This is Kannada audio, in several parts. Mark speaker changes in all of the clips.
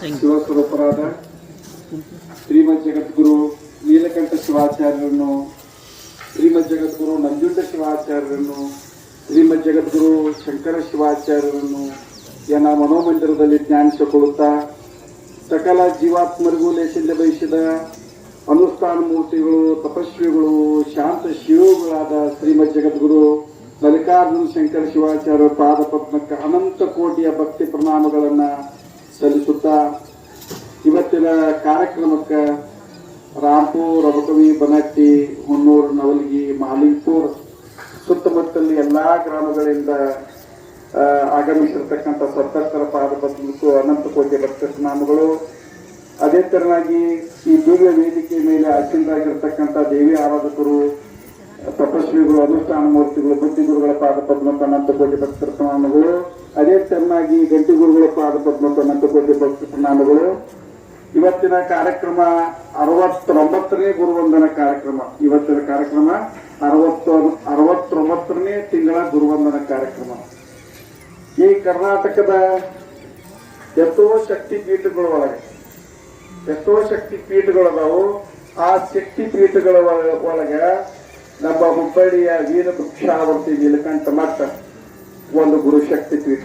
Speaker 1: ಶಿವಸ್ವರೂಪರಾದ ಶ್ರೀಮದ್ ಜಗದ್ಗುರು ನೀಲಕಂಠ ಶಿವಾಚಾರ್ಯರನ್ನು, ಶ್ರೀಮದ್ ಜಗದ್ಗುರು ನಂಜುಂಡ ಶಿವಾಚಾರ್ಯರನ್ನು, ಶ್ರೀಮದ್ ಜಗದ್ಗುರು ಶಂಕರ ಶಿವಾಚಾರ್ಯರನ್ನು ಎನ್ನ ಮನೋಮಂದಿರದಲ್ಲಿ ಧ್ಯಾನಿಸಿಕೊಳ್ಳುತ್ತಾ ಸಕಲ ಜೀವಾತ್ಮರಿಗೂ ಲೇಖಿಂದ ಬಯಸಿದ ಅನುಷ್ಠಾನ ಮೂರ್ತಿಗಳು, ತಪಸ್ವಿಗಳು, ಶಾಂತ ಶಿವಗಳಾದ ಶ್ರೀಮದ್ ಜಗದ್ಗುರು ಮಲ್ಲಿಕಾರ್ಜುನ ಶಂಕರ ಶಿವಾಚಾರ್ಯ ಪಾದ ಪದ್ಮಕ್ಕೆ ಅನಂತ ಕೋಟಿಯ ಭಕ್ತಿ ಪ್ರಣಾಮಗಳನ್ನು ಸಲ್ಲಿಸುತ್ತಾ ಇವತ್ತಿನ ಕಾರ್ಯಕ್ರಮಕ್ಕೆ ರಾಂಪುರ್, ರಬಕವಿ, ಬನಟ್ಟಿ, ಹೊನ್ನೂರು, ನವಲಗಿ, ಮಾಲಿಂಗ್ಪುರ್ ಸುತ್ತಮುತ್ತಲ ಎಲ್ಲಾ ಗ್ರಾಮಗಳಿಂದ ಆಗಮಿಸಿರ್ತಕ್ಕಂಥ ಸತ್ತರ್ತರ ಪಾದ ಪದ್ಮಕ್ಕೂ ಅನಂತ ಕೋಟಿಯ ಭಕ್ತಿ ಪ್ರಣಾಮಗಳು. ಅದೇ ತರನಾಗಿ ಈ ದಿವ್ಯ ವೇದಿಕೆ ಮೇಲೆ ಆಸೀನರಾಗಿರ್ತಕ್ಕಂಥ ದೇವಿ ಆರಾಧಕರು, ತಪಸ್ವಿಗಳು, ಅನುಷ್ಠಾನ ಮೂರ್ತಿಗಳು, ಬುದ್ಧಿಗುರುಗಳ ಪಾದ ಪದ್ಮಕ್ಕೆ ಅನಂತ ಕೋಟಿ ಭಕ್ತರ ಪ್ರಣಾಮಗಳು. ಅದೇ ತರನಾಗಿ ಗಂಟಿ ಗುರುಗಳ ಪಾದ ಪದ್ಮಕ್ಕೆ ಅನಂತ ಕೋಟಿ ಭಕ್ತ ಪ್ರಣಾಮಗಳು. ಇವತ್ತಿನ ಕಾರ್ಯಕ್ರಮ 69ನೇ ಗುರುವಂದನ ಕಾರ್ಯಕ್ರಮ. ಇವತ್ತಿನ ಕಾರ್ಯಕ್ರಮ 69ನೇ ತಿಂಗಳ ಗುರುವಂದನ ಕಾರ್ಯಕ್ರಮ. ಈ ಕರ್ನಾಟಕದ ಎಷ್ಟೋ ಶಕ್ತಿ ಪೀಠಗಳದಾವು. ಆ ಶಕ್ತಿ ಪೀಠಗಳ ಒಳಗ ನಮ್ಮ ಹುಬ್ಬಳ್ಳಿಯ ವೀರ ವೃಕ್ಷಾವರ್ತಿ ನೀಲಕಂಠ ಮಠ ಒಂದು ಗುರುಶಕ್ತಿ ಪೀಠ.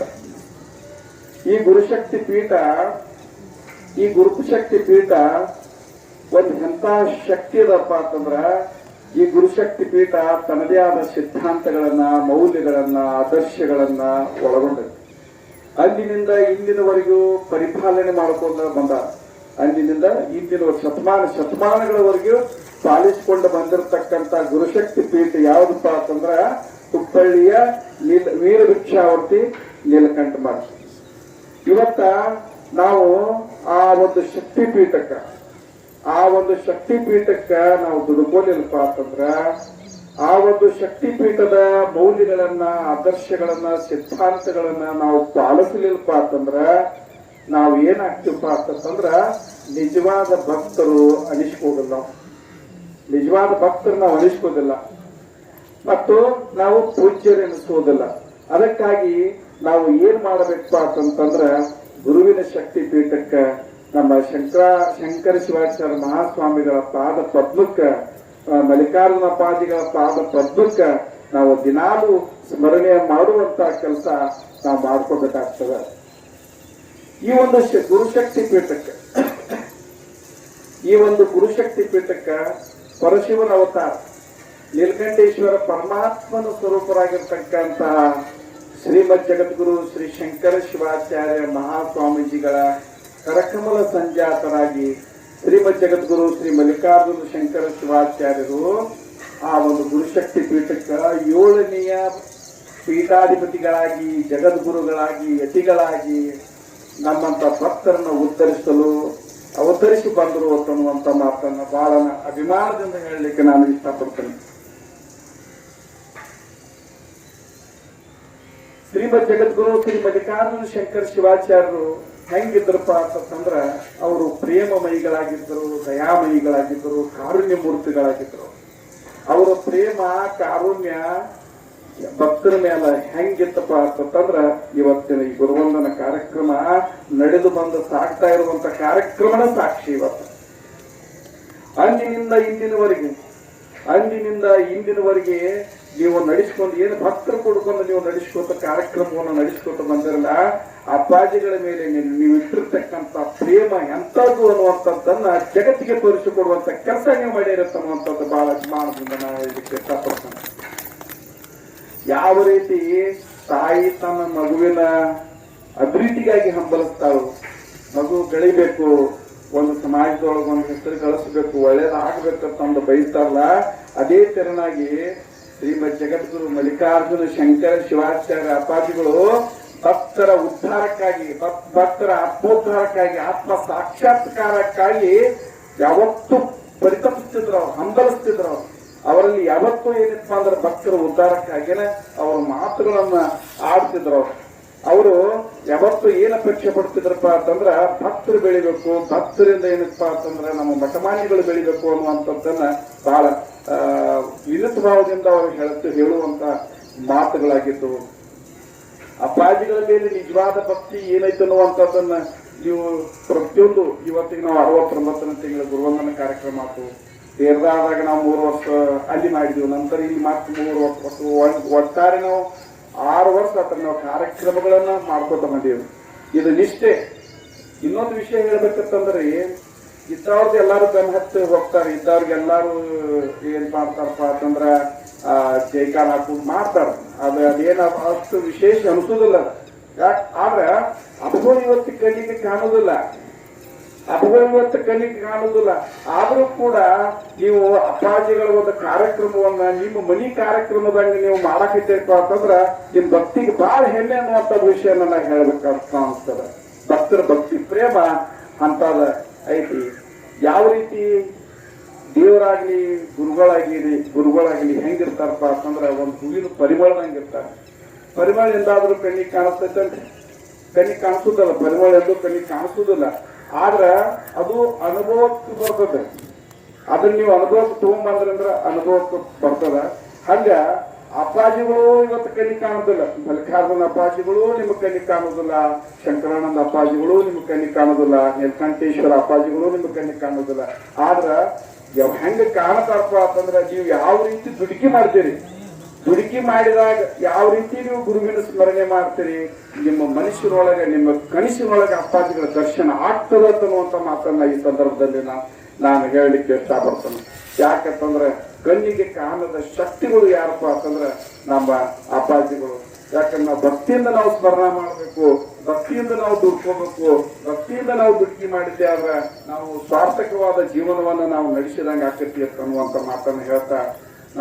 Speaker 1: ಈ ಗುರುಶಕ್ತಿ ಪೀಠ ಒಂದು ಎಂತ ಶಕ್ತಿ ಇದಪ್ಪ ಅಂತಂದ್ರ, ಈ ಗುರುಶಕ್ತಿ ಪೀಠ ತನ್ನದೇ ಆದ ಸಿದ್ಧಾಂತಗಳನ್ನ, ಮೌಲ್ಯಗಳನ್ನ, ಆದರ್ಶಗಳನ್ನ ಒಳಗೊಂಡಿದೆ. ಅಂದಿನಿಂದ ಇಂದಿನವರೆಗೂ ಪರಿಪಾಲನೆ ಮಾಡಿಕೊಂಡು ಬಂದ. ಅಂದಿನಿಂದ ಇಂದಿನ ಶತಮಾನಗಳವರೆಗೂ ಪಾಲಿಸಿಕೊಂಡು ಬಂದಿರತಕ್ಕಂತ ಗುರುಶಕ್ತಿ ಪೀಠ ಯಾವುದಪ್ಪ ಅಂತಂದ್ರ ಹುಬ್ಬಳ್ಳಿಯ ವೀರ ವೃಕ್ಷಾವರ್ತಿ ನೀಲಕಂಠ ಮಠ. ಇವತ್ತ ನಾವು ಆ ಒಂದು ಶಕ್ತಿ ಪೀಠಕ್ಕ ನಾವು ದುಡ್ಕೊಂಡಿಲ್ಲಪ್ಪ ಅಂತಂದ್ರ, ಆ ಒಂದು ಶಕ್ತಿ ಪೀಠದ ಮೌಲ್ಯಗಳನ್ನ, ಆದರ್ಶಗಳನ್ನ, ಸಿದ್ಧಾಂತಗಳನ್ನ ನಾವು ಪಾಲಿಸಲಿಲ್ಲಪ್ಪ ಅಂತಂದ್ರ ನಾವು ಏನಾಗ್ತೀವಪ್ಪ ಅಂತಂದ್ರ ನಿಜವಾದ ಭಕ್ತರು ಅನಿಸ್ಕೋದಿಲ್ಲ. ಮತ್ತು ನಾವು ಪೂಜ್ಯರೆನಿಸೋದಿಲ್ಲ. ಅದಕ್ಕಾಗಿ ನಾವು ಏನ್ ಮಾಡಬೇಕಪ್ಪ ಅಂತಂದ್ರ ಗುರುವಿನ ಶಕ್ತಿ ಪೀಠಕ್ಕೆ, ನಮ್ಮ ಶಂಕರ ಶಿವಾಚಾರ್ಯ ಮಹಾಸ್ವಾಮಿಗಳ ಪಾದ ಪದ್ಮಕ್ಕ, ಮಲ್ಲಿಕಾರ್ಜುನ ಪಾದಿಗಳ ಪಾದ ಪದ್ಮಕ್ಕ ನಾವು ದಿನಾಲೂ ಸ್ಮರಣೆ ಮಾಡುವಂತ ಕೆಲಸ ನಾವು ಮಾಡ್ಕೋಬೇಕಾಗ್ತದೆ. ಈ ಒಂದು ಗುರುಶಕ್ತಿ ಪೀಠಕ್ಕೆ ಪರಶಿವನ ಅವತಾರ ನೀಲಕಂಠೇಶ್ವರ ಪರಮಾತ್ಮನ ಸ್ವರೂಪರಾಗಿರ್ತಕ್ಕಂತಹ ಶ್ರೀಮದ್ ಜಗದ್ಗುರು ಶ್ರೀ ಶಂಕರ ಶಿವಾಚಾರ್ಯ ಮಹಾಸ್ವಾಮೀಜಿಗಳ ಕರಕಮಲ ಸಂಜಾತರಾಗಿ ಶ್ರೀಮದ್ ಜಗದ್ಗುರು ಶ್ರೀ ಮಲ್ಲಿಕಾರ್ಜುನ ಶಂಕರ ಶಿವಾಚಾರ್ಯರು ಆ ಒಂದು ಗುರುಶಕ್ತಿ ಪೀಠಕ್ಕೆ 7ನೇಯ ಪೀಠಾಧಿಪತಿಗಳಾಗಿ, ಜಗದ್ಗುರುಗಳಾಗಿ, ಯತಿಗಳಾಗಿ ನಮ್ಮಂತ ಭಕ್ತರನ್ನು ಅವತರಿಸಿ ಬಂದರು ಅನ್ನುವಂತ ಮಾತನ್ನ ಬಹಳ ಅಭಿಮಾನದಿಂದ ಹೇಳಲಿಕ್ಕೆ ನಾನು ಇಷ್ಟಪಡ್ತೇನೆ. ಶ್ರೀಮದ್ ಜಗದ್ಗುರು ಶ್ರೀ ಮಲ್ಲಿಕಾರ್ಜುನ ಶಂಕರ ಶಿವಾಚಾರ್ಯರು ಹೆಂಗಿದ್ರಪ್ಪ ಅಂತಂದ್ರ, ಅವರು ಪ್ರೇಮಮಯಿಗಳಾಗಿದ್ದರು, ದಯಾಮಯಿಗಳಾಗಿದ್ದರು, ಕಾರುಣ್ಯ ಮೂರ್ತಿಗಳಾಗಿದ್ದರು. ಅವರ ಪ್ರೇಮ, ಕಾರುಣ್ಯ ಭಕ್ತರ ಮೇಲೆ ಹೆಂಗಿತ್ತಪ್ಪ ಅಂತಂದ್ರ ಇವತ್ತಿನ ಈ ಗುರುವಂದನ ಕಾರ್ಯಕ್ರಮ ನಡೆದು ಬಂದು ಸಾಗ್ತಾ ಇರುವಂತ ಕಾರ್ಯಕ್ರಮನ ಸಾಕ್ಷಿ. ಇವತ್ತು ಅಂದಿನಿಂದ ಇಂದಿನವರೆಗೆ ನೀವು ನಡೆಸ್ಕೊಂಡು, ಏನು ಭಕ್ತರು ಕೊಡ್ಕೊಂಡು ನೀವು ನಡೆಸ್ಕೊತ ಕಾರ್ಯಕ್ರಮವನ್ನು ನಡೆಸ್ಕೊತ ಬಂದಿರಲ್ಲ, ಅಪ್ಪಾಜಿಗಳ ಮೇಲೆ ನೀವು ಇಟ್ಟಿರ್ತಕ್ಕಂಥ ಪ್ರೇಮ ಎಂಥದ್ದು ಅನ್ನುವಂಥದ್ದನ್ನ ಜಗತ್ತಿಗೆ ತೋರಿಸಿಕೊಡುವಂತ ಕೆಲಸ ನೀವು ಮಾಡಿರತ್ತ ಅನ್ನುವಂಥದ್ದು ಬಹಳ ಅಭಿಮಾನದಿಂದ ನಾನು ಇದಕ್ಕೆ ಇಷ್ಟಪಡ್ತೇನೆ. ಯಾವ ರೀತಿ ತಾಯಿ ತನ್ನ ಮಗುವಿನ ಅಭಿವೃದ್ಧಿಗಾಗಿ ಹಂಬಲಿಸ್ತಾಳು, ಮಗು ಬೆಳಿಬೇಕು, ಒಂದು ಸಮಾಜದೊಳಗೆ ಒಂದು ಹೆಸರು ಗಳಿಸಬೇಕು, ಒಳ್ಳೇದಾಗಬೇಕಂತ ಒಂದು ಬಯಸ್ತಾರಲ್ಲ, ಅದೇ ತೆರನಾಗಿ ಶ್ರೀಮದ್ ಜಗದ್ಗುರು ಮಲ್ಲಿಕಾರ್ಜುನ ಶಂಕರ ಶಿವಾಚಾರ್ಯ ಅಪ್ಪಾಜಿಗಳು ಭಕ್ತರ ಉದ್ಧಾರಕ್ಕಾಗಿ, ಭಕ್ತರ ಆತ್ಮೋದ್ಧಾರಕ್ಕಾಗಿ, ಆತ್ಮ ಸಾಕ್ಷಾತ್ಕಾರಕ್ಕಾಗಿ ಯಾವತ್ತೂ ಪರಿತಪಿಸ್ತಿದ್ರು, ಹಂಬಲಿಸ್ತಿದ್ರು. ಅವರಲ್ಲಿ ಯಾವತ್ತೂ ಏನಿತ್ತು ಅಂದ್ರೆ ಭಕ್ತರ ಉದ್ಧಾರಕ್ಕಾಗಿನ ಅವರ ಮಾತುಗಳನ್ನ ಆಡ್ತಿದ್ರು. ಅವರು ಯಾವತ್ತು ಏನ್ ಅಪೇಕ್ಷೆ ಪಡ್ತಿದ್ರಪ್ಪ ಅಂತಂದ್ರ ಭಕ್ತರು ಬೆಳಿಬೇಕು, ಭಕ್ತರಿಂದ ಏನಪ್ಪ ಅಂತಂದ್ರ ನಮ್ಮ ಮಠಮಾನ್ಯಗಳು ಬೆಳಿಬೇಕು ಅನ್ನುವಂಥದ್ದನ್ನ ಬಹಳ ವಿನೂತ ಭಾವದಿಂದ ಅವರು ಹೇಳುವಂತ ಮಾತುಗಳಾಗಿದ್ದು. ಅಪ್ಪಾಜಿಗಳ ಮೇಲೆ ನಿಜವಾದ ಭಕ್ತಿ ಏನೈತೆ ಅನ್ನುವಂಥದ್ದನ್ನ ನೀವು ಪ್ರತಿಯೊಂದು ಇವತ್ತಿಗೆ ನಾವು 69ನೇ ತಿಂಗಳ ಗುರುವಂದನ ಕಾರ್ಯಕ್ರಮ ಆಯ್ತು. ತೇರ್ದಾದಾಗ ನಾವು 3 ವರ್ಷ ಅಲ್ಲಿ ಮಾಡಿದ್ವಿ. ನಂತರ ಇಲ್ಲಿ ಮತ್ತೆ 3 ವರ್ಷ ಒಟ್ಟಾರೆ ನಾವು 6 ವರ್ಷ ಆತ ನಾವು ಕಾರ್ಯಕ್ರಮಗಳನ್ನ ಮಾಡ್ಕೊತ ಬಂದೀವಿ. ಇದು ನಿಷ್ಠೆ. ಇನ್ನೊಂದು ವಿಷಯ ಹೇಳ್ಬೇಕಂತಂದ್ರೆ ಇದ್ದವ್ರದ್ದು ಎಲ್ಲಾರು ಗಮನ ಹತ್ತಿ ಹೋಗ್ತಾರೆ. ಇದ್ದವ್ರಿಗೆಲ್ಲಾರು ಏನ್ ಮಾಡ್ತಾರಪ್ಪ ಅಂತಂದ್ರ ಜೈಕಾಲ ಹಾಕುದು ಮಾಡ್ತಾರ. ಅದೇನ ಅಷ್ಟು ವಿಶೇಷ ಅನಿಸೋದಿಲ್ಲ. ಆದ್ರೆ ಅನುಭವ ಇವತ್ತು ಕಣ್ಣಿಗೆ ಕಾಣುದಿಲ್ಲ. ಆದ್ರೂ ಕೂಡ ನೀವು ಅಪ್ಪಾಜಿಗಳ ಒಂದು ಕಾರ್ಯಕ್ರಮವನ್ನ ನಿಮ್ಮ ಮನಿ ಕಾರ್ಯಕ್ರಮದಾಗ ನೀವು ಮಾಡಾಕೈತೇಪ್ಪ ಅಂತಂದ್ರ ನಿಮ್ ಭಕ್ತಿಗೆ ಬಹಳ ಹೆಮ್ಮೆ ಅನ್ನುವಂತ ವಿಷಯ ನಾನು ಹೇಳ್ಬೇಕಂತ ಅನಿಸ್ತದ. ಭಕ್ತರ ಭಕ್ತಿ ಪ್ರೇಮ ಅಂತದ ಐತಿ. ಯಾವ ರೀತಿ ದೇವರಾಗ್ಲಿ ಗುರುಗಳಾಗ್ಲಿ ಹೆಂಗಿರ್ತಾರಪ್ಪ ಅಂತಂದ್ರ ಒಂದು ಹೂವಿನ ಪರಿಮಳದಂಗಿರ್ತಾರೆ. ಪರಿಮಳ ಎಂದಾದ್ರೂ ಕಣ್ಣಿಗೆ ಕಾಣಿಸ್ತೈತಂದ್ರೆ ಕಣ್ಣಿಗೆ ಕಾಣಿಸುದಲ್ಲ. ಪರಿಮಳ ಎಂದು ಕಣ್ಣಿಗೆ ಕಾಣಿಸುದಿಲ್ಲ. ಆದ್ರ ಅದು ಅನುಭವಕ್ಕೆ ಬರ್ತದೆ. ಅದನ್ನ ನೀವು ಅನುಭವಕ್ಕೆ ತಗೊಂಡ್ಬಂದ್ರಂದ್ರ ಅನುಭವಕ್ಕೆ ಬರ್ತದ. ಹಂಗ ಅಪ್ಪಾಜಿಗಳು ಇವತ್ತು ಕಣ್ಣಿಗೆ ಕಾಣುದಿಲ್ಲ. ಮಲ್ಲಿಕಾರ್ಜುನ ಅಪ್ಪಾಜಿಗಳು ನಿಮ್ಮ ಕಣ್ಣಿಗೆ ಕಾಣುದಿಲ್ಲ. ಶಂಕರಾನಂದ ಅಪ್ಪಾಜಿಗಳು ನಿಮ್ಮ ಕಣ್ಣಿಗೆ ಕಾಣುದಿಲ್ಲ. ನೀಲಕಂಠೇಶ್ವರ ಅಪ್ಪಾಜಿಗಳು ನಿಮ್ಮ ಕಣ್ಣಿಗೆ ಕಾಣುದಿಲ್ಲ. ಆದ್ರ ಹೆಂಗ ಕಾಣತಾರಪ್ಪ ಅಂತಂದ್ರ ನೀವು ಯಾವ ರೀತಿ ದುಡುಕಿ ಮಾಡ್ತೀರಿ. ದುಡುಕಿ ಮಾಡಿದಾಗ ಯಾವ ರೀತಿ ನೀವು ಗುರುವಿನ ಸ್ಮರಣೆ ಮಾಡ್ತೀರಿ, ನಿಮ್ಮ ಮನುಷ್ಯರೊಳಗೆ ನಿಮ್ಮ ಕನಸಿನೊಳಗೆ ಅಪ್ಪಾಜಿಗಳ ದರ್ಶನ ಆಗ್ತದ ಅನ್ನುವಂತ ಮಾತನ್ನ ಈ ಸಂದರ್ಭದಲ್ಲಿ ನಾನು ಹೇಳಲಿಕ್ಕೆ ಇಷ್ಟಪಡ್ತೇನೆ. ಯಾಕಂತಂದ್ರೆ ಕಣ್ಣಿಗೆ ಕಾಣದ ಶಕ್ತಿಗಳು ಯಾರಪ್ಪ ಅಂತಂದ್ರೆ ನಮ್ಮ ಅಪ್ಪಾಜಿಗಳು. ಯಾಕಂದ್ರೆ ನಾವು ಭಕ್ತಿಯಿಂದ ನಾವು ಸ್ಮರಣ ಮಾಡಬೇಕು, ಭಕ್ತಿಯಿಂದ ನಾವು ದುಡ್ಕೋಬೇಕು. ಭಕ್ತಿಯಿಂದ ನಾವು ದುಡ್ಕಿ ಮಾಡಿದ್ದೆ ಆದ್ರೆ ನಾವು ಸಾರ್ಥಕವಾದ ಜೀವನವನ್ನ ನಾವು ನಡೆಸಿದಂಗೆ ಆಕತಿ ಅನ್ನುವಂತ ಮಾತನ್ನ ಹೇಳ್ತಾ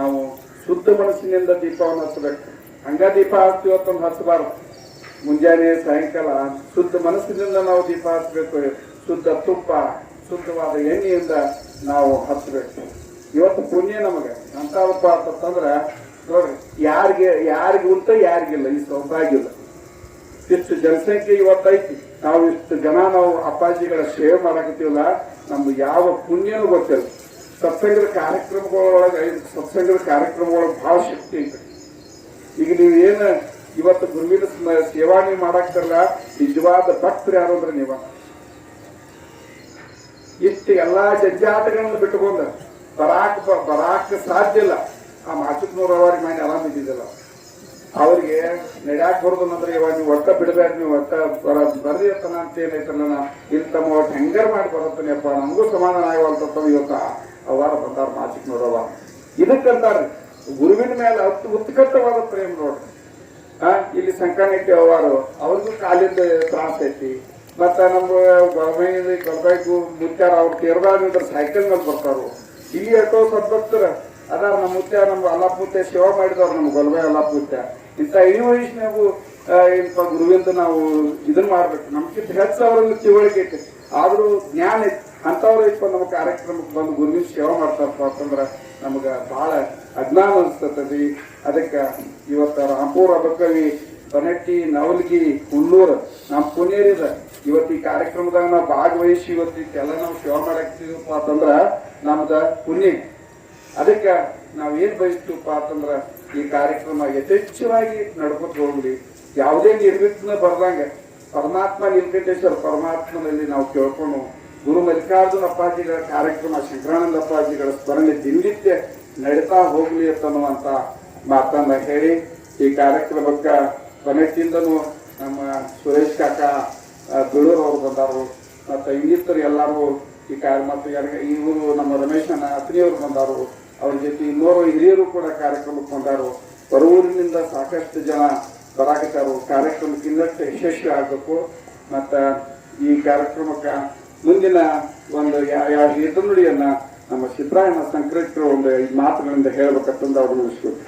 Speaker 1: ನಾವು ಶುದ್ಧ ಮನಸ್ಸಿನಿಂದ ದೀಪವನ್ನು ಹಚ್ಚಬೇಕು. ಹಂಗ ದೀಪ ಹಚ್ತೀವತ್ತೊಂದು ಹಚ್ಚಬಾರ್ದು. ಮುಂಜಾನೆ ಸಾಯಂಕಾಲ ಶುದ್ಧ ಮನಸ್ಸಿನಿಂದ ನಾವು ದೀಪ ಹಚ್ಚಬೇಕು. ಶುದ್ಧ ತುಪ್ಪ ಶುದ್ಧವಾದ ಎಣ್ಣೆಯಿಂದ ನಾವು ಹಚ್ಚಬೇಕು. ಇವತ್ತು ಪುಣ್ಯ ನಮಗೆ ಅಂತಪ್ಪ ಅಂತಂದ್ರ ನೋಡ್ರಿ, ಯಾರಿಗೆ ಉಂಟ ಯಾರಿಗಿಲ್ಲ. ಈ ಸೌಭಾಗ್ಯಲ್ಲ. ಇಷ್ಟು ಜನಸಂಖ್ಯೆ ಇವತ್ತೈತಿ. ನಾವು ಇಷ್ಟು ಜನ ನಾವು ಅಪ್ಪಾಜಿಗಳ ಸೇವೆ ಮಾಡಾಕತ್ತೀವಲ್ಲ, ನಮ್ಗೆ ಯಾವ ಪುಣ್ಯನೂ ಗೊತ್ತಿಲ್ಲ. ಸತ್ಸಂಗದ ಕಾರ್ಯಕ್ರಮಗಳೊಳಗೆ ಬಹಳ ಶಕ್ತಿ ಐತೆ. ಈಗ ನೀವು ಏನು ಇವತ್ತು ಗುರುವಿನ ಸೇವಾ ನೀವು ಮಾಡಾಕ್ತಾರಲ್ಲ, ನಿಜವಾದ ಭಕ್ತರು ಯಾರು ಅಂದ್ರೆ ನೀವ. ಇಷ್ಟು ಎಲ್ಲಾ ಜಂಜಾಟಗಳನ್ನು ಬಿಟ್ಟುಕೊಂಡ ಬರಾಕ್ ಸಾಧ್ಯ ಇಲ್ಲ. ಆ ಮಾಚುಕ್ನೂರವರಿಗೆ ಮನೆ ಆರಾಮಿದ್ದಿದ್ದಲ್ಲ. ಅವ್ರಿಗೆ ನಡ್ಯಾಕ್ ಬರೋದನ್ನಂದ್ರೆ ಇವಾಗ ನೀವು ಒಟ್ಟ ಬಿಡಬೇಡಿ, ನೀವು ಒಟ್ಟ ಬರ್ರಿ ಅತ್ತನ ಅಂತ ಏನೈತಲ್ಲ, ಇಲ್ಲಿ ತಮ್ಮ ಒಟ್ಟು ಹೆಂಗಾರ ಮಾಡಿ ಬರತ್ತನೆಯಪ್ಪ, ನಮಗೂ ಸಮಾಧಾನ ಆಗವಲ್ತ ಇವತ್ತ ಅವಾರ ಬಂದಾರ ಮಾಚಿಕ್ನೂರವ. ಇದಕ್ಕಂತಾರ್ರಿ ಗುರುವಿನ ಮೇಲೆ ಉತ್ಕಟವಾದ ಪ್ರೇಮ ನೋಡ್ರಿ. ಇಲ್ಲಿ ಸಂಕಾನೆಟ್ಟಿ ಅವಾರು ಅವ್ರಿಗೂ ಕಾಲಿಂದ ತ್ರಾಸ ಐತಿ. ಮತ್ತ ನಮ್ಮ ಗೊಲ್ಬೈಗೂ ಮುತ್ಯಾರ ಅವ್ರು ತೇರ್ದಾಗ ಸೈಕಲ್ ಮೇಲೆ ಬರ್ತಾರು. ಇಲ್ಲಿ ಎಷ್ಟೋ ಸದ್ಭಕ್ತರ ಅದಾರ. ನಮ್ಮ ಮುತ್ಯ ನಮ್ಮ ಅಲ್ಲಾಪ್ ಮುತ್ಯ ಸೇವಾ ಮಾಡಿದವ್ರು, ನಮ್ಮ ಗೊಲ್ಬೈ ಅಲ್ಲಾಪ್ ಮುತ್ಯ. ಇಂಥ ಇಳಿ ವಯಸ್ಸಿನಾಗೂ ಇಂಥ ಗುರುವಿಂದ ನಾವು ಇದನ್ನ ಮಾಡ್ಬೇಕು. ನಮ್ಗಿಂತ ಹೆಚ್ಚು ಅವರಲ್ಲಿ ತಿಳುವಳಿಕೆ ಐತಿ, ಆದ್ರೂ ಜ್ಞಾನ ಐತಿ. ಅಂತವ್ರು ಇಪ್ಪ ನಮ್ಮ ಕಾರ್ಯಕ್ರಮಕ್ಕೆ ಬಂದು ಗುರುವಿನ ಸೇವಾ ಮಾಡ್ತಾರಪ್ಪ ಅಂತಂದ್ರ ನಮಗ ಬಹಳ ಅಜ್ಞಾನ ಅನಿಸ್ತತಿ. ಅದಕ್ಕೆ ಇವತ್ತ ರಾಂಪುರ ಅಬಕವಿ ಬನಟ್ಟಿ ನವಲ್ಗಿ ಹುಲ್ಲೂರ್ ನಮ್ಮ ಪುಣ್ಯರಿದ ಇವತ್ತು ಈ ಕಾರ್ಯಕ್ರಮದಾಗ ನಾವು ಭಾಗವಹಿಸಿ ಇವತ್ತಿಗೆಲ್ಲ ನಾವು ಸೇವಾ ಮಾಡಾಕ್ತಿವಪ್ಪ ಅಂತಂದ್ರ ನಮ್ದ ಪುಣ್ಯ. ಅದಕ್ಕೆ ನಾವೇನ್ ಬಯಸ್ತೀವಪ್ಪ ಅಂತಂದ್ರ ಈ ಕಾರ್ಯಕ್ರಮ ಯಥೇಚ್ಛವಾಗಿ ನಡ್ಕೊತ ಹೋಗ್ಲಿ. ಯಾವುದೇ ನಿರ್ವಿಘ್ನ ಬರ್ದಂಗ ಪರಮಾತ್ಮ ನೀಲಕಂಠೇಶ್ವರ ಪರಮಾತ್ಮನಲ್ಲಿ ನಾವು ಕೇಳ್ಕೊಂಡು ಗುರು ಮಲ್ಲಿಕಾರ್ಜುನ ಅಪ್ಪಾಜಿಗಳ ಕಾರ್ಯಕ್ರಮ, ಶಂಕರಾನಂದ ಅಪ್ಪಾಜಿಗಳ ಸ್ಮರಣೆ ದಿನನಿತ್ಯ ನಡೀತಾ ಹೋಗ್ಲಿ ಅಂತನ್ನುವಂತ ಮಾತನ್ನ ಹೇಳಿ ಈ ಕಾರ್ಯಕ್ರಮಕ್ಕ ಬನಟ್ಟಿಯಿಂದನೂ ನಮ್ಮ ಸುರೇಶ್ ಕಾಕ ಬೀಳೂರ್ ಅವರು ಬಂದಾರು. ಮತ್ತು ಇನ್ನಿತರು ಎಲ್ಲರೂ ಈ ಮತ್ತು ಇವರು ನಮ್ಮ ರಮೇಶ್ ಅತ್ನಿಯವರು ಬಂದಾರು. ಅವ್ರ ಜೊತೆ ಇನ್ನೋರು ಹಿರಿಯರು ಕೂಡ ಕಾರ್ಯಕ್ರಮಕ್ಕೆ ಬಂದಾರು. ಬರೂರಿನಿಂದ ಸಾಕಷ್ಟು ಜನ ಬರಾಕತ್ತಾರು. ಕಾರ್ಯಕ್ರಮಕ್ಕೆ ಇನ್ನಷ್ಟು ಯಶಸ್ವಿ ಆಗಬೇಕು. ಮತ್ತು ಈ ಕಾರ್ಯಕ್ರಮಕ್ಕೆ ಮುಂದಿನ ಒಂದು ಎದುರು ನುಡಿಯನ್ನ ನಮ್ಮ ಸಿದ್ದರಾಯಣ್ಣ ಸಂಕ್ರಾಂತರು ಒಂದು 5 ಮಾತುಗಳಿಂದ ಹೇಳ್ಬೇಕಂತಂದು ಅವ್ರು ಮುಗಿಸ್ಬೇಕು.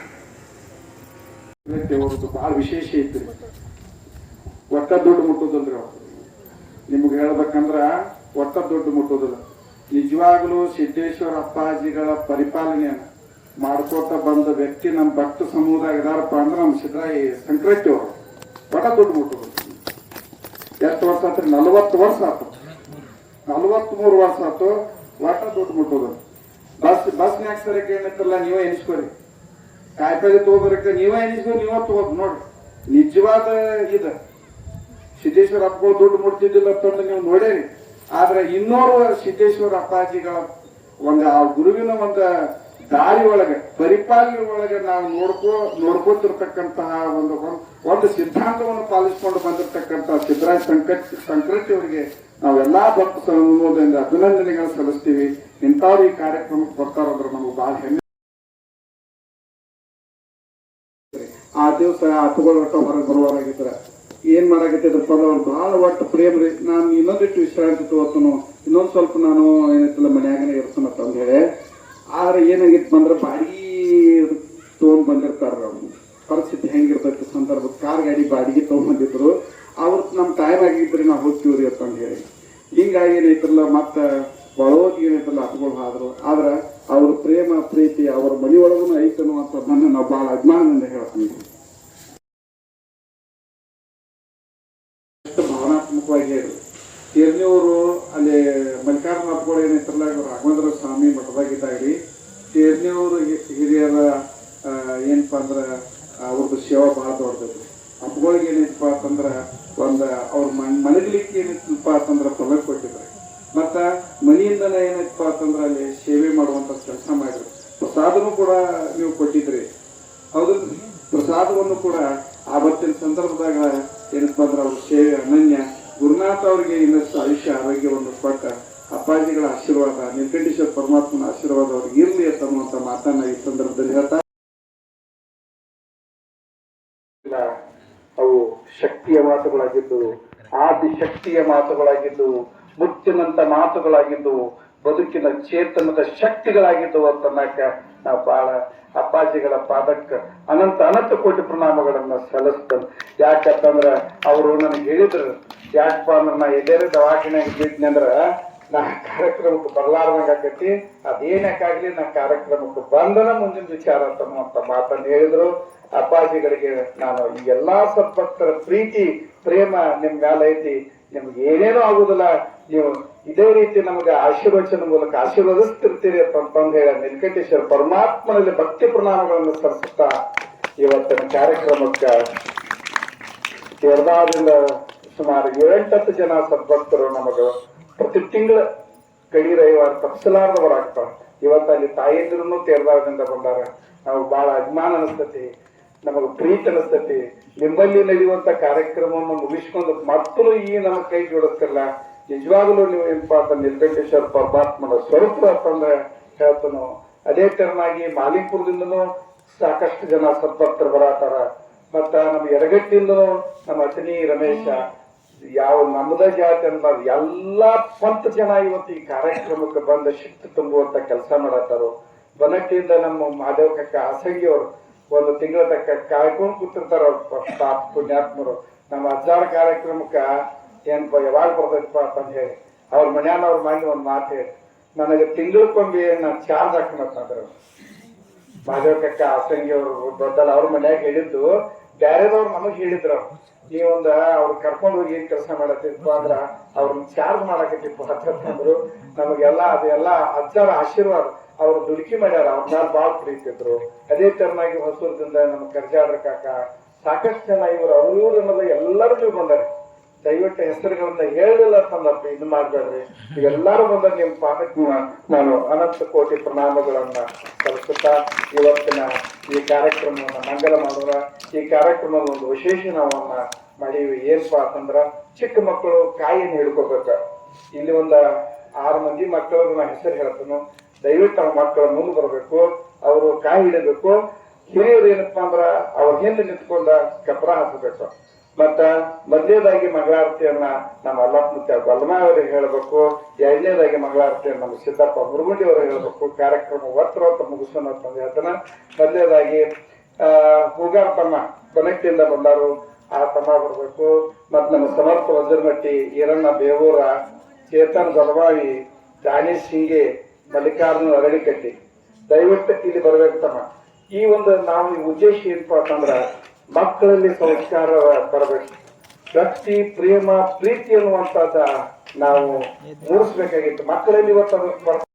Speaker 1: ಅವ್ರದ್ದು ಬಹಳ ವಿಶೇಷ ಐತ್ರಿ. ಒಟ್ಟ ದುಡ್ಡು ಮುಟ್ಟೋದಲ್ರಿ ಅವ್ರು. ನಿಮ್ಗೆ ಹೇಳ್ಬೇಕಂದ್ರ ಒಟ್ಟ ದುಡ್ಡು ಮುಟ್ಟೋದಿಲ್ಲ. ನಿಜವಾಗ್ಲೂ ಸಿದ್ದೇಶ್ವರ ಅಪ್ಪಾಜಿಗಳ ಪರಿಪಾಲನೆಯನ್ನ ಮಾಡ್ಕೋತ ಬಂದ ವ್ಯಕ್ತಿ ನಮ್ಮ ಭಕ್ತ ಸಮುದಾಯ ಇದಾರಪ್ಪ ಅಂದ್ರೆ ನಮ್ಮ ಸಿದ್ದರಾಯ ಸಂಕ್ರಾಂತಿ ಅವರು. ಒಟ್ಟ ದುಡ್ಡು ಮುಟ್ಟೋದಿಲ್ಲ. ಎಷ್ಟು ವರ್ಷ ಆತ್ರಿ? 40 ವರ್ಷ ಆಯ್ತು. 43 ವರ್ಷ ಆಯ್ತು. ಒಟ್ಟ ದುಡ್ಡು ಮುಟ್ಟೋದು. ಬಸ್ನ್ಯಾಗ ಸರಕ್ಕೆ ಏನತ್ತಲ್ಲ ನೀವೇ ಎನಿಸ್ಕೋರಿ. ಕಾಯಿಪಲ್ಲೆ ತಗೋಬರಕ್ಕೆ ನೀವೇ ಎನಿಸ್ಕೊ, ನೀವೇ ತಗೋದು ನೋಡ್ರಿ. ನಿಜವಾದ ಇದು ಸಿದ್ದೇಶ್ವರ ಅಪ್ಪಗಳು ದುಡ್ಡು ಮುಡ್ತಿದ್ದಿಲ್ಲ ಅಂತಂದು ನೀವು ನೋಡೇರಿ. ಆದ್ರೆ ಇನ್ನೋರ್ವ ಸಿದ್ದೇಶ್ವರ ಅಪ್ಪಾಜಿಗಳ ಆ ಗುರುವಿನ ದಾರಿ ಒಳಗೆ ಪರಿಪಾಲನೆ ಒಳಗೆ ನಾವು ನೋಡ್ಕೋತಿರ್ತಕ್ಕಂತಹ ಒಂದು ಸಿದ್ಧಾಂತವನ್ನು ಪಾಲಿಸಿಕೊಂಡು ಬಂದಿರತಕ್ಕಂತಹ ಸಿದ್ದರಾಜ ಸಂಕ್ರಟ್ಟಿ ಅವರಿಗೆ ನಾವೆಲ್ಲಾ ಭಕ್ತ ಸಮೂಹದಿಂದ ಅಭಿನಂದನೆಗಳು ಸಲ್ಲಿಸ್ತೀವಿ. ಇಂಥವ್ರು ಈ ಕಾರ್ಯಕ್ರಮಕ್ಕೆ ಬರ್ತಾರಂದ್ರೆ ನಮ್ಗೆ ಬಹಳ ಹೆಮ್ಮೆ. ಆ ದಿವಸ ಅಪ್ಪಗಳು ಒಟ್ಟು ಹೊರಗೆ ಬರುವಾರಾಗಿದ್ರ ಏನ್ ಮಾಡಾಕತ್ತಿದ್ರಪ್ಪ ಅಂದ್ರೆ ಅವ್ರು ಬಹಳ ಒಟ್ಟು ಪ್ರೇಮ ರೀ. ನಾನು ಇನ್ನೊಂದಿಟ್ಟು ವಿಶ್ರಾಂತಿ ತಗೋತನು, ಇನ್ನೊಂದ್ ಸ್ವಲ್ಪ ನಾನು ಏನೈತಿಲ್ಲ ಮನ್ಯಾಗನೇ ಇರ್ತನತ್ತ ಅಂತ ಹೇಳಿ. ಆದ್ರೆ ಏನಾಗಿತ್ತು ಅಂದ್ರೆ ಬಾಡಿಗೆ ತಗೊಂಡ್ ಬಂದಿರ್ತಾರ. ಅವ್ರು ಪರಿಸ್ಥಿತಿ ಹೆಂಗಿರ್ತೈತಿ ಸಂದರ್ಭ ಕಾರ್ ಗಾಡಿ ಬಾಡಿಗೆ ತಗೊಂಡ್ಬಂದಿದ್ರು. ಅವ್ರ ನಮ್ ಟೈಮ್ ಆಗಿದ್ರಿ ನಾವು ಹೋಗ್ತೀವ್ರಿ ಅಂತ ಹೇಳಿ. ಹಿಂಗಾಗಿ ಏನೈತಿಲ್ಲ ಮತ್ತ ಬಳೋದ್ ಏನೈತಲ್ಲ ಅಪ್ಪಗಳು ಆದ್ರು. ಆದ್ರ ಅವ್ರ ಪ್ರೇಮ ಪ್ರೀತಿ ಅವ್ರ ಮನೆಯೊಳಗೂ ಐತನು ಅಂತ ಬಂದು ನಾವು ಬಹಳ ಅಭಿಮಾನದಿಂದ ಹೇಳ್ತೀವಿ. ಭಾವನಾತ್ಮಕವಾಗಿ ಹೇಳಿ ತೇರ್ನಿಯವರು ಅಲ್ಲಿ ಮಲ್ಲಿಕಾರ್ಜುನ ಅಪ್ಪಗಳು ಏನೈತ್ರಲ್ಲ ಇವರು ರಾಘವೇಂದ್ರ ಸ್ವಾಮಿ ಮಠದಾಗಿದ್ದಾಗ್ರಿ. ತೇರ್ನಿಯವರು ಹಿರಿಯರ ಏನಪ್ಪಾ ಅಂದ್ರ ಅವ್ರದ್ದು ಸೇವಾ ಬಹಳ ದೊಡ್ಡದ್ರಿ. ಅಪ್ಪಗಳಿಗೆ ಏನೈತಪ್ಪ ಅಂತಂದ್ರ ಅವ್ರ ಮನಗಲಿಕ್ಕೆ ಏನೈತಪ್ಪ ಅಂತಂದ್ರ ತೊಲಗ ಕೊಟ್ಟಿದ್ರಿ. ಮತ್ತ ಮನೆಯಿಂದನೇ ಏನೈತಪ್ಪ ಅಂತಂದ್ರ ಅಲ್ಲಿ ಸೇವೆ ಮಾಡುವಂತ ಕೆಲಸ ಮಾಡಿದ್ರು. ಪ್ರಸಾದನು ಕೂಡ ನೀವು ಕೊಟ್ಟಿದ್ರಿ ಹೌದು. ಪ್ರಸಾದವನ್ನು ಕೂಡ ಆವತ್ತಿನ ಸಂದರ್ಭದಾಗ ಏನಪ್ಪ ಅಂದ್ರೆ ಅವ್ರ ಸೇವೆ ಅನನ್ಯ. ಗುರುನಾಥ ಅವರಿಗೆ ಇನ್ನಷ್ಟು ಆಯುಷ್ಯ ಆರೋಗ್ಯವನ್ನು ಕೊಟ್ಟ ಅಪ್ಪಾಜಿಗಳ ಆಶೀರ್ವಾದ, ನೀಲಕಂಠೇಶ್ವರ ಪರಮಾತ್ಮನ ಆಶೀರ್ವಾದ ಅವ್ರಿಗೆ ಇರ್ಲಿ ಅಂತನ್ನುವಂತ ಮಾತನ್ನ ಈ ಸಂದರ್ಭದಲ್ಲಿ ಹೇಳ್ತಾ, ಅವು ಶಕ್ತಿಯ ಮಾತುಗಳಾಗಿದ್ದು, ಆದಿಶಕ್ತಿಯ ಮಾತುಗಳಾಗಿದ್ದು, ಮುತ್ತಿನಂತ ಮಾತುಗಳಾಗಿದ್ದು, ಬದುಕಿನ ಚೇತನದ ಶಕ್ತಿಗಳಾಗಿದ್ದವು ಅಂತನ್ನಕ ನಾವು ಬಹಳ ಅಪ್ಪಾಜಿಗಳ ಪಾದಕ್ಕೆ ಅನಂತ ಕೋಟಿ ಪ್ರಣಾಮಗಳನ್ನ ಸಲ್ಲಿಸ್ತೇನೆ. ಯಾಕಂತಂದ್ರ ಅವರು ನನಗೆ ಹೇಳಿದ್ರು, ಯಾಕಪ್ಪ ಅಂದ್ರೆ ನಾ ಎಲ್ಲೇ ದವಾಖಾನೆಗೆ ಇದ್ದಿದ್ನಿ ಅಂದ್ರ ನಾ ಕಾರ್ಯಕ್ರಮಕ್ಕೆ ಬರ್ಲಾರ್ದಂಗ ಆಕತಿ, ಅದೇನಕ್ಕಾಗ್ಲಿ ನಾ ಕಾರ್ಯಕ್ರಮಕ್ಕೆ ಬಂದನ ಮುಂದಿನ ವಿಚಾರ ಅಂತನ್ನುವಂತ ಮಾತನ್ನು ಹೇಳಿದ್ರು. ಅಪ್ಪಾಜಿಗಳಿಗೆ ನಾನು ಈ ಎಲ್ಲಾ ಸದ್ಭಕ್ತರ ಪ್ರೀತಿ ಪ್ರೇಮ ನಿಮ್ ಮ್ಯಾಲ ಐತಿ, ನಿಮ್ಗೆ ಏನೇನೂ ಆಗುದಿಲ್ಲ, ನೀವು ಇದೇ ರೀತಿ ನಮಗೆ ಆಶೀರ್ವಚನ ಮೂಲಕ ಆಶೀರ್ವದಿಸ್ತಿರ್ತೀರಿ ಅಂತಂದು ಹೇಳ ನೀಲಕಂಠೇಶ್ವರ ಪರಮಾತ್ಮನಲ್ಲಿ ಭಕ್ತಿ ಪ್ರಣಾಮಗಳನ್ನು ಸಲ್ಲಿಸುತ್ತಾ ಇವತ್ತಿನ ಕಾರ್ಯಕ್ರಮಕ್ಕೆ ಕೇರಳದಿಂದ ಸುಮಾರು 7-10 ಜನ ಸದ್ಭಕ್ತರು ನಮಗ ಪ್ರತಿ ತಿಂಗಳ ಕಡಿ ರವಿವಾರ ತಪ್ಸಲಾರದವರಾಗ್ತಾರ. ಇವತ್ತಲ್ಲಿ ತಾಯಂದಿರೂ ಕೇರಳದಿಂದ ಬಂದಾರ. ನಾವು ಬಹಳ ಅಭಿಮಾನ ಅನಿಸ್ತತಿ, ನಮಗ ಪ್ರೀತಿ ಅನಿಸ್ತತಿ. ನಿಮ್ಮಲ್ಲಿ ನಡೆಯುವಂತ ಕಾರ್ಯಕ್ರಮವನ್ನು ಮುಗಿಸ್ಕೊಂಡು ಮತ್ತೂ ಈ ನಮ್ಮ ಕೈ ಜೋಡಿಸ್ತಿಲ್ಲ. ನಿಜವಾಗ್ಲೂ ನೀವು ಏನಪ್ಪ ಅಂತ ನೀಲಕಂಠೇಶ್ವರ ಪರಮಾತ್ಮನ ಸ್ವರೂಪ ಅಂತಂದ್ರೆ ಹೇಳ್ತಾನು. ಅದೇ ತರನಾಗಿ ಮಾಲಿಂಪುರದಿಂದನೂ ಸಾಕಷ್ಟು ಜನ ಸದ್ಭಕ್ತರು ಬರತಾರ. ಮತ್ತ ನಮ್ಮ ಯರಗಟ್ಟಿಂದನೂ ನಮ್ಮ ಅತನಿ ರಮೇಶ, ಯಾವ ನಮ್ಮದ ಜಾತಿ ಅಂತ ಎಲ್ಲಾ ಪಂಥ ಜನ ಇವತ್ತು ಈ ಕಾರ್ಯಕ್ರಮಕ್ಕೆ ಬಂದ ಶಕ್ತಿ ತುಂಬುವಂತ ಕೆಲಸ ಮಾಡತ್ತಾರು. ಬನಟ್ಟಿಯಿಂದ ನಮ್ಮ ಮಾದೇವ ಕಕ್ಕ ಆಸಂಗಿಯವರು 1 ತಿಂಗಳ ತಕ್ಕ ಕಾಯ್ಕೊಂಡು ಕೂತಿರ್ತಾರ. ಪುಣ್ಯಾತ್ಮರು ನಮ್ಮ ಅಜ್ಜಾರ ಕಾರ್ಯಕ್ರಮಕ್ಕ ಏನಪ್ಪ ಯಾವಾಗ ಬರ್ತೈತಪ್ಪ ಅಂತ ಹೇಳಿ ಅವ್ರ ಮನ್ಯಾನವ್ರ ಮಾಡಿ ಒಂದ್ ಮಾತು ಹೇಳಿ, ನನಗೆ ತಿಂಗಳಕ್ಕೊಮ್ಮೆ ನಾನು ಚಾರ್ಜ್ ಹಾಕೊಂಡ್ರು. ಮಾದೇವ ಕಕ್ಕ ಆಸಂಗಿ ಅವರು ದೊಡ್ಡಲ್ಲ ಅವ್ರ ಮನ್ಯಾಗ ಹೇಳಿದ್ದು, ಬ್ಯಾರೆದವ್ರು ನಮಗ್ ಹೇಳಿದ್ರು, ನೀವೊಂದ ಅವ್ರು ಕರ್ಕೊಂಡು ಹೋಗಿ ಏನ್ ಕೆಲಸ ಮಾಡತ್ತಿಪ್ಪ ಅಂದ್ರ ಅವ್ರನ್ನ ಚಾರ್ಜ್ ಮಾಡಾಕತ್ತಿಪ್ಪ ಅಂತಂದ್ರು. ನಮಗೆಲ್ಲ ಅದೆಲ್ಲ ಅಜ್ಜಾರ ಆಶೀರ್ವಾದ. ಅವ್ರು ದುಡುಕಿ ಮಾಡ್ಯಾರ, ಅವ್ರನ್ನ ಬಾಳ್ ಪ್ರೀತಿದ್ರು. ಅದೇ ತರನಾಗಿ ಹೊಸೂರದಿಂದ ನಮ್ಮ ಕರ್ಜಾಡ್ರ ಕಾಕ ಸಾಕಷ್ಟು ಜನ ಇವರು ಅವ್ರ ಅನ್ನೋದು ಎಲ್ಲರೂ ನೀವು ಬಂದಾರೆ. ದಯವಿಟ್ಟು ಹೆಸರುಗಳನ್ನ ಹೇಳಿಲ್ಲ ಅಂತಂದಪ್ಪ ಇದು ಮಾಡ್ಬೇಡ್ರಿ. ಎಲ್ಲರೂ ಬಂದ ನಿಮ್ ಪಾದಕ್ಕೆ ನಾನು ಅನಂತ ಕೋಟಿ ಪ್ರಣಾಮಗಳನ್ನ ಸಲ್ಲಿಸುತ್ತಾ ಇವತ್ತಿನ ಈ ಕಾರ್ಯಕ್ರಮವನ್ನ ಮಂಗಲ ಮಾಡೋಣ. ಈ ಕಾರ್ಯಕ್ರಮದ ಒಂದು ವಿಶೇಷ ನಾವನ್ನ ಮಾಡೀವಿ. ಏನಪ್ಪಾ ಅಂತಂದ್ರ ಚಿಕ್ಕ ಮಕ್ಕಳು ಕಾಯಿಯನ್ನು ಹಿಡ್ಕೋಬೇಕ. ಇಲ್ಲಿ 6 ಮಂದಿ ಮಕ್ಕಳಿಗೆ ನಾ ಹೆಸರು ಹೇಳ್ತೇನೆ. ದಯವಿಟ್ಟು ಅವ್ರ ಮಕ್ಕಳ ಮುಂದೆ ಬರಬೇಕು, ಅವರು ಕಾಯಿ ಹಿಡಬೇಕು. ಹಿರಿಯರು ಏನಪ್ಪಾ ಅಂದ್ರ ಅವ್ರ ಹಿಂದೆ ನಿಂತ್ಕೊಂಡ ಕಪರ ಹಾಕಬೇಕು. ಮತ್ತ ಮೊದಲನೇದಾಗಿ ಮಂಗಳಾರತಿಯನ್ನ ನಮ್ಮ ಅಲ್ಲಪ್ಪನ ಬಲಮಾ ಅವರಿಗೆ ಹೇಳಬೇಕು. 2ನೇದಾಗಿ ಮಂಗಳಾರತಿಯನ್ನ ನಮ್ಮ ಸಿದ್ದಪ್ಪ ಮುರುಗುಂಡಿ ಅವರು ಹೇಳಬೇಕು. ಕಾರ್ಯಕ್ರಮ ಒತ್ತರವತ್ತ ಮುಗಿಸೋಣ ಅಂತಂದು ಹೇಳ್ತಾನ. ಮೊದಲನೇದಾಗಿ ಹೂಗಾರ್ ತಮ್ಮ ಬನಟ್ಟಿಯಿಂದ ಬಂದಾರು, ಆ ತಮ್ಮ ಬರ್ಬೇಕು. ಮತ್ ನಮ್ಮ ಸಮರ್ಥ ವಜ್ರಮಟ್ಟಿ, ಈರಣ್ಣ ಬೇವೂರ, ಚೇತನ್ ಗಲವಾವಿ, ದಾನೇಶ್ ಹಿಂಗೆ, ಮಲ್ಲಿಕಾರ್ಜುನ ಅರಳಿಕಟ್ಟಿ, ದಯವಿಟ್ಟು ಇಲ್ಲಿ ಬರ್ಬೇಕು ತಮ್ಮ. ಈ ಒಂದು ನಾವು ಈ ಉದ್ದೇಶ ಏನಪ್ಪ ಅಂತಂದ್ರ ಮಕ್ಕಳಲ್ಲಿ ಸಂಸ್ಕಾರ ಬರಬೇಕು. ಭಕ್ತಿ ಪ್ರೇಮ ಪ್ರೀತಿ ಅನ್ನುವಂಥದ್ದ ನಾವು ಮೂಡಿಸ್ಬೇಕಾಗಿತ್ತು ಮಕ್ಕಳಲ್ಲಿ. ಇವತ್ತು